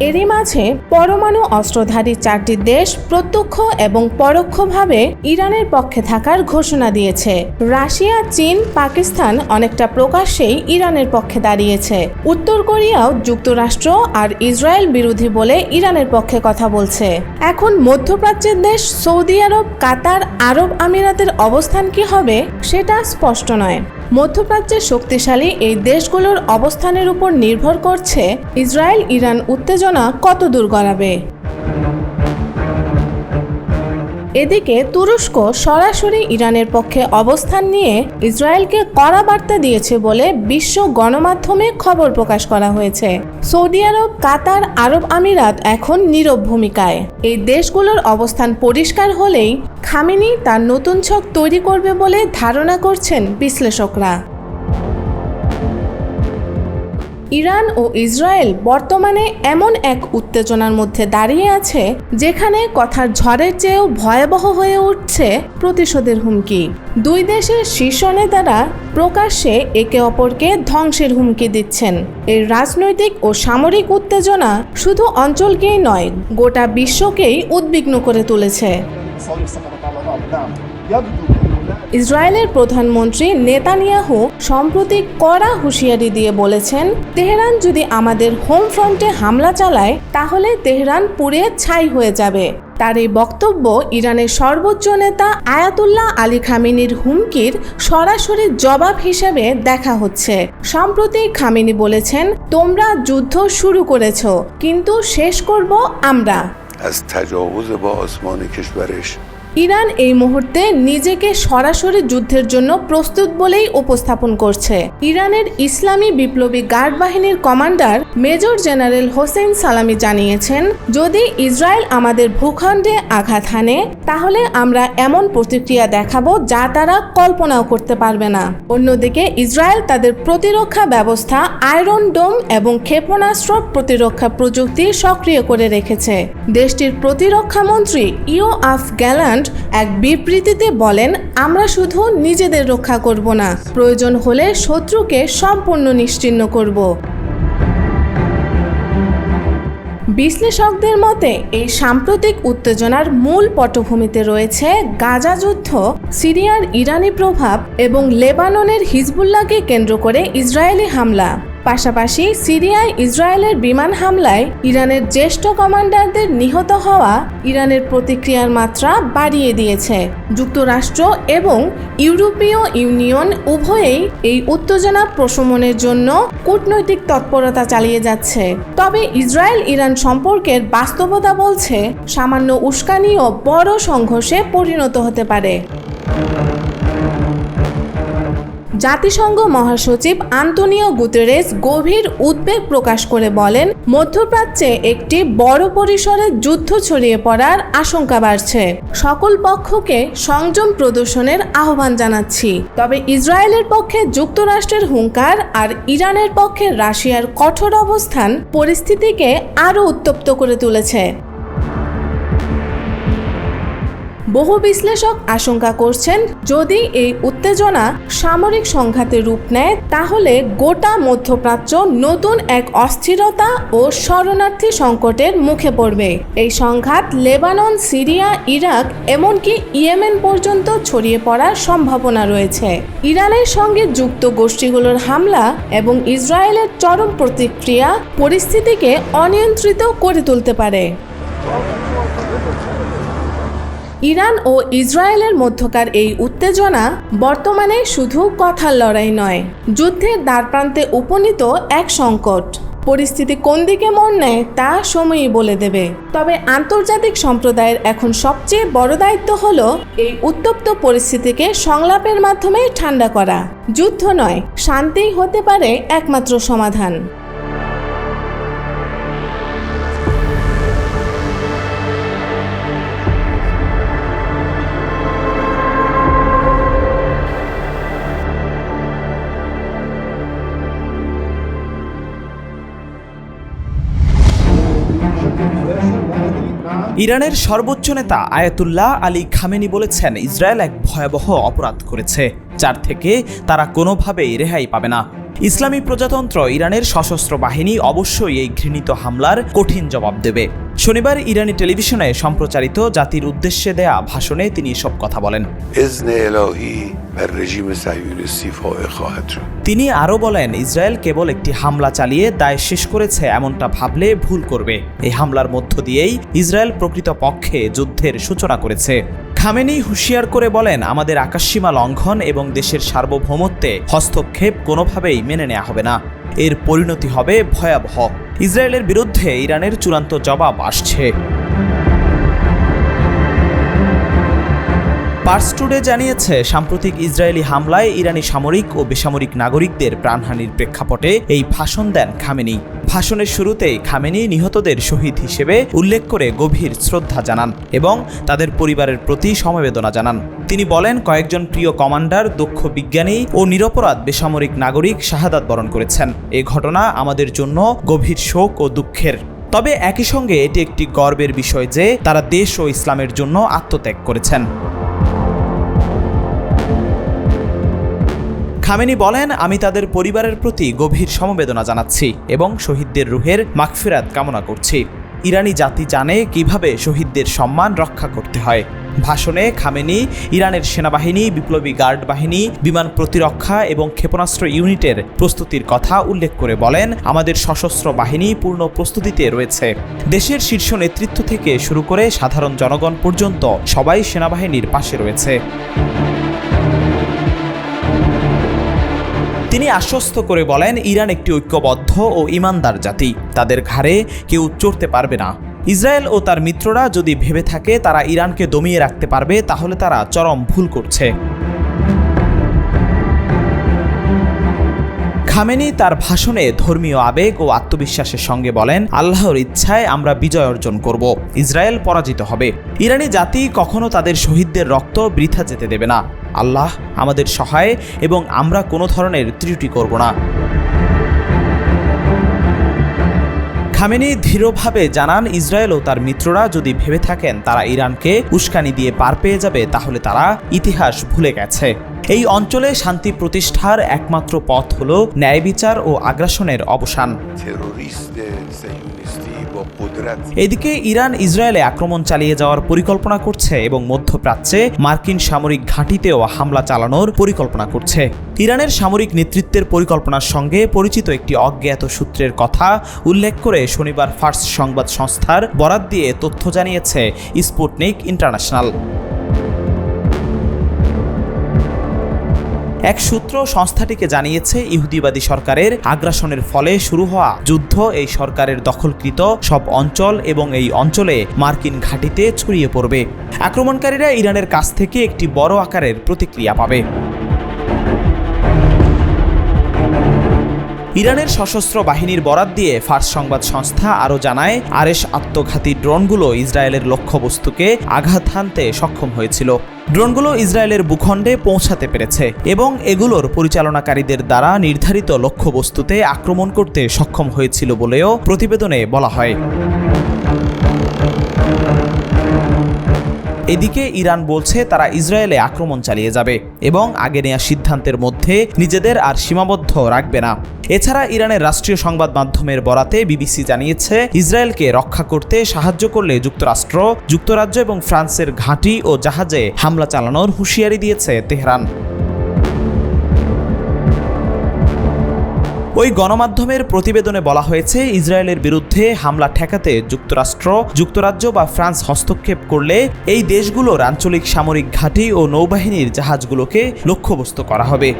Speaker 1: এরই মাঝে পরমাণু অস্ত্রধারী 4টি দেশ প্রত্যক্ষ এবং পরোক্ষভাবে ইরানের পক্ষে থাকার ঘোষণা দিয়েছে। রাশিয়া, চীন, পাকিস্তান অনেকটা প্রকাশ্যেই ইরানের পক্ষে দাঁড়িয়েছে। উত্তর কোরিয়াও যুক্তরাষ্ট্র আর ইসরায়েল বিরোধী বলে ইরানের পক্ষে কথা বলছে। এখন মধ্যপ্রাচ্যের দেশ সৌদি আরব, কাতার, আরব আমিরাতের অবস্থান কি হবে সেটা স্পষ্ট নয়। মধ্যপ্রাচ্যের শক্তিশালী এই দেশগুলোর অবস্থানের উপর নির্ভর করছে ইসরায়েল ইরান উত্তেজনা কত দূর গড়াবে। এদিকে তুরস্ক সরাসরি ইরানের পক্ষে অবস্থান নিয়ে ইসরায়েলকে কড়া বার্তা দিয়েছে বলে বিশ্ব গণমাধ্যমে খবর প্রকাশ করা হয়েছে। সৌদি আরব, কাতার, আরব আমিরাত এখন নীরব ভূমিকায়। এই দেশগুলোর অবস্থান পরিষ্কার হলেই খামেনি তার নতুন ছক তৈরি করবে বলে ধারণা করছেন বিশ্লেষকরা। ইরান ও ইসরায়েল বর্তমানে এমন এক উত্তেজনার মধ্যে দাঁড়িয়ে আছে যেখানে কথার ঝড়ের চেয়েও ভয়াবহ হয়ে উঠছে প্রতিশোধের হুমকি। দুই দেশের শীর্ষ নেতারা প্রকাশ্যে একে অপরকে ধ্বংসের হুমকি দিচ্ছেন। এই রাজনৈতিক ও সামরিক উত্তেজনা শুধু অঞ্চলকেই নয়, গোটা বিশ্বকেই উদ্বিগ্ন করে তুলেছে। ইসরায়েলের প্রধানমন্ত্রী নেতানিয়াহু সম্প্রতি কড়া হুঁশিয়ারি দিয়ে বলেছেন, তেহরান যদি আমাদের হোম ফ্রন্টে হামলা চালায় তাহলে তেহরান পুড়ে ছাই হয়ে যাবে। তার এই বক্তব্য ইরানের সর্বোচ্চ নেতা আয়াতুল্লাহ আলী খামেনির হুমকির সরাসরি জবাব হিসেবে দেখা হচ্ছে। সম্প্রতি খামেনি বলেছেন, তোমরা যুদ্ধ শুরু করেছ, কিন্তু শেষ করব আমরা। ইরান এই মুহূর্তে নিজেকে সরাসরি যুদ্ধের জন্য প্রস্তুত বলেই উপস্থাপন করছে। ইরানের ইসলামী বিপ্লবী গার্ড বাহিনীর কমান্ডার মেজর জেনারেল হোসেন সালামি জানিয়েছেন, যদি ইসরায়েল আমাদের ভূখণ্ডে আঘাত হানে তাহলে আমরা এমন প্রতিক্রিয়া দেখাবো যা তারা কল্পনাও করতে পারবে না। অন্যদিকে ইসরায়েল তাদের প্রতিরক্ষা ব্যবস্থা আয়রন ডোম এবং ক্ষেপণাস্ত্র প্রতিরক্ষা প্রযুক্তি সক্রিয় করে রেখেছে। দেশটির প্রতিরক্ষা মন্ত্রী ইয়োআফ গ্যালান্ট এক বিবৃতিতে বলেন, আমরা শুধু নিজেদের রক্ষা করব না, প্রয়োজন হলে শত্রুকে সম্পূর্ণ নিশ্চিহ্ন করব। বিশ্লেষকদের মতে এই সাম্প্রতিক উত্তেজনার মূল পটভূমিতে রয়েছে গাজা যুদ্ধ, সিরিয়ার ইরানি প্রভাব এবং লেবাননের হিজবুল্লাহকে কেন্দ্র করে ইসরায়েলি হামলা। পাশাপাশি সিরিয়ায় ইসরায়েলের বিমান হামলায় ইরানের জ্যেষ্ঠ কমান্ডারদের নিহত হওয়া ইরানের প্রতিক্রিয়ার মাত্রা বাড়িয়ে দিয়েছে। যুক্তরাষ্ট্র এবং ইউরোপীয় ইউনিয়ন উভয়েই এই উত্তেজনা প্রশমনের জন্য কূটনৈতিক তৎপরতা চালিয়ে যাচ্ছে। তবে ইসরায়েল ইরান সম্পর্কের বাস্তবতা বলছে, সামান্য উস্কানিও বড় সংঘর্ষে পরিণত হতে পারে। জাতিসংঘ মহাসচিব আন্তোনিও গুতেরেস গভীর উদ্বেগ প্রকাশ করে বলেন, মধ্যপ্রাচ্যে একটি বড় পরিসরে যুদ্ধ ছড়িয়ে পড়ার আশঙ্কা বাড়ছে। সকল পক্ষকে সংযম প্রদর্শনের আহ্বান জানাচ্ছি। তবে ইসরায়েলের পক্ষে যুক্তরাষ্ট্রের হুঙ্কার আর ইরানের পক্ষে রাশিয়ার কঠোর অবস্থান পরিস্থিতিকে আরও উত্তপ্ত করে তুলেছে। বহু বিশ্লেষক আশঙ্কা করছেন, যদি এই উত্তেজনা সামরিক সংঘাতে রূপ নেয় তাহলে গোটা মধ্যপ্রাচ্য নতুন এক অস্থিরতা ও শরণার্থী সংকটের মুখে পড়বে। এই সংঘাত লেবানন, সিরিয়া, ইরাক এমনকি ইয়েমেন পর্যন্ত ছড়িয়ে পড়ার সম্ভাবনা রয়েছে। ইরানের সঙ্গে যুক্ত গোষ্ঠীগুলোর হামলা এবং ইসরায়েলের চরম প্রতিক্রিয়া পরিস্থিতিকে অনিয়ন্ত্রিত করে তুলতে পারে। ইরান ও ইসরায়েলের মধ্যকার এই উত্তেজনা বর্তমানে শুধু কথার লড়াই নয়, যুদ্ধের দ্বারপ্রান্তে উপনীত এক সংকট। পরিস্থিতি কোন দিকে মোড় নেয় তা সময়ই বলে দেবে। তবে আন্তর্জাতিক সম্প্রদায়ের এখন সবচেয়ে বড় দায়িত্ব হলো এই উত্তপ্ত পরিস্থিতিকে সংলাপের মাধ্যমে ঠান্ডা করা। যুদ্ধ নয়, শান্তিই হতে পারে একমাত্র সমাধান।
Speaker 3: ইরানের সর্বোচ্চ নেতা আয়াতুল্লাহ আলী খামেনি বলেছেন, ইসরায়েল এক ভয়াবহ অপরাধ করেছে, যার থেকে তারা কোনোভাবেই রেহাই পাবে না। ইসলামী প্রজাতন্ত্র ইরানের সশস্ত্র বাহিনী অবশ্যই এই ঘৃণিত হামলার কঠিন জবাব দেবে। শনিবার ইরানি টেলিভিশনে সম্প্রচারিত জাতির উদ্দেশ্যে দেয়া ভাষণে তিনি এসব কথা বলেন। তিনি আরও বলেন, ইসরায়েল কেবল একটি হামলা চালিয়ে দায় শেষ করেছে এমনটা ভাবলে ভুল করবে। এই হামলার মধ্য দিয়েই ইসরায়েল প্রকৃতপক্ষে যুদ্ধের সূচনা করেছে। খামেনি হুঁশিয়ার করে বলেন, আমাদের আকাশসীমা লঙ্ঘন এবং দেশের সার্বভৌমত্বে হস্তক্ষেপ কোনোভাবেই মেনে নেওয়া হবে না। এর পরিণতি হবে ভয়াবহ। ইসরায়েলের বিরুদ্ধে ইরানের চূড়ান্ত জবাব আসছে। পার্স টুডে জানিয়েছে, সাম্প্রতিক ইসরায়েলি হামলায় ইরানি সামরিক ও বেসামরিক নাগরিকদের প্রাণহানির প্রেক্ষাপটে এই ভাষণ দেন খামেনি। ভাষণের শুরুতেই খামেনি নিহতদের শহীদ হিসেবে উল্লেখ করে গভীর শ্রদ্ধা জানান এবং তাদের পরিবারের প্রতি সমবেদনা জানান। তিনি বলেন, কয়েকজন প্রিয় কমান্ডার, দক্ষ বিজ্ঞানী ও নিরপরাধ বেসামরিক নাগরিক শাহাদাত বরণ করেছেন। এই ঘটনা আমাদের জন্য গভীর শোক ও দুঃখের। তবে একই সঙ্গে এটি একটি গর্বের বিষয় যে তারা দেশ ও ইসলামের জন্য আত্মত্যাগ করেছেন। খামেনি বলেন, আমি তাদের পরিবারের প্রতি গভীর সমবেদনা জানাচ্ছি এবং শহীদদের রুহের মাগফিরাত কামনা করছি। ইরানি জাতি জানে কিভাবে শহীদদের সম্মান রক্ষা করতে হয়। ভাষণে খামেনি ইরানের সেনাবাহিনী, বিপ্লবী গার্ড বাহিনী, বিমান প্রতিরক্ষা এবং ক্ষেপণাস্ত্র ইউনিটের প্রস্তুতির কথা উল্লেখ করে বলেন, আমাদের সশস্ত্র বাহিনী পূর্ণ প্রস্তুতিতে রয়েছে। দেশের শীর্ষ নেতৃত্ব থেকে শুরু করে সাধারণ জনগণ পর্যন্ত সবাই সেনাবাহিনীর পাশে রয়েছে। তিনি আশ্বস্ত করে বলেন, ইরান একটি ঐক্যবদ্ধ ও ঈমানদার জাতি, তাদের ঘাড়ে কেউ চড়তে পারবে না। ইসরায়েল ও তার মিত্ররা যদি ভেবে থাকে তারা ইরানকে দমিয়ে রাখতে পারবে, তাহলে তারা চরম ভুল করছে। খামেনি তার ভাষণে ধর্মীয় আবেগ ও আত্মবিশ্বাসের সঙ্গে বলেন, আল্লাহর ইচ্ছায় আমরা বিজয় অর্জন করব, ইসরায়েল পরাজিত হবে। ইরানি জাতি কখনো তাদের শহীদদের রক্ত বৃথা যেতে দেবে না। আল্লাহ আমাদের সহায় এবং আমরা কোনো ধরনের ত্রুটি করব না। খামেনি দৃঢ়ভাবে জানান, ইসরায়েল ও তার মিত্ররা যদি ভেবে থাকেন তারা ইরানকে উস্কানি দিয়ে পার পেয়ে যাবে, তাহলে তারা ইতিহাস ভুলে গেছে। এই অঞ্চলে শান্তি প্রতিষ্ঠার একমাত্র পথ হলো ন্যায় বিচার ও আগ্রাসনের অবসান। এদিকে ইরান ইসরায়েলে আক্রমণ চালিয়ে যাওয়ার পরিকল্পনা করছে এবং মধ্যপ্রাচ্যে মার্কিন সামরিক ঘাঁটিতেও হামলা চালানোর পরিকল্পনা করছে। ইরানের সামরিক নেতৃত্বের পরিকল্পনার সঙ্গে পরিচিত একটি অজ্ঞাত সূত্রের কথা উল্লেখ করে শনিবার ফার্স সংবাদ সংস্থার বরাত দিয়ে তথ্য জানিয়েছে স্পুটনিক ইন্টারন্যাশনাল। এক সূত্র সংস্থাটিকে জানিয়েছে, ইহুদিবাদী সরকারের আগ্রাসনের ফলে শুরু হওয়া যুদ্ধ এই সরকারের দখলকৃত সব অঞ্চল এবং এই অঞ্চলে মার্কিন ঘাঁটিতে ছড়িয়ে পড়বে। আক্রমণকারীরা ইরানের কাছ থেকে একটি বড় আকারের প্রতিক্রিয়া পাবে। ইরানের সশস্ত্র বাহিনীর বরাত দিয়ে ফার্স সংবাদ সংস্থা আরও জানায়, আরএস আত্মঘাতী ড্রোনগুলো ইসরায়েলের লক্ষ্যবস্তুকে আঘাত হানতে সক্ষম হয়েছিল। ড্রোনগুলো ইসরায়েলের ভূখণ্ডে পৌঁছাতে পেরেছে এবং এগুলোর পরিচালনাকারীদের দ্বারা নির্ধারিত লক্ষ্যবস্তুতে আক্রমণ করতে সক্ষম হয়েছিল বলেও প্রতিবেদনে বলা হয়। এদিকে ইরান বলছে তারা ইসরায়েলে আক্রমণ চালিয়ে যাবে এবং আগে নেওয়া সিদ্ধান্তের মধ্যে নিজেদের আর সীমাবদ্ধ রাখবে না। এছাড়া ইরানের রাষ্ট্রীয় সংবাদ মাধ্যমের বরাতে বিবিসি জানিয়েছে, ইসরায়েলকে রক্ষা করতে সাহায্য করলে যুক্তরাষ্ট্র, যুক্তরাজ্য এবং ফ্রান্সের ঘাঁটি ও জাহাজে হামলা চালানোর হুঁশিয়ারি দিয়েছে তেহরান। ওই গণমাধ্যমের প্রতিবেদনে বলা হয়েছে, ইসরায়েলের বিরুদ্ধে হামলা ঠেকাতে যুক্তরাষ্ট্র, যুক্তরাজ্য বা ফ্রান্স হস্তক্ষেপ করলে এই দেশগুলোর আঞ্চলিক সামরিক ঘাঁটি ও নৌবাহিনীর জাহাজগুলোকে লক্ষ্যবস্তু করা হবে।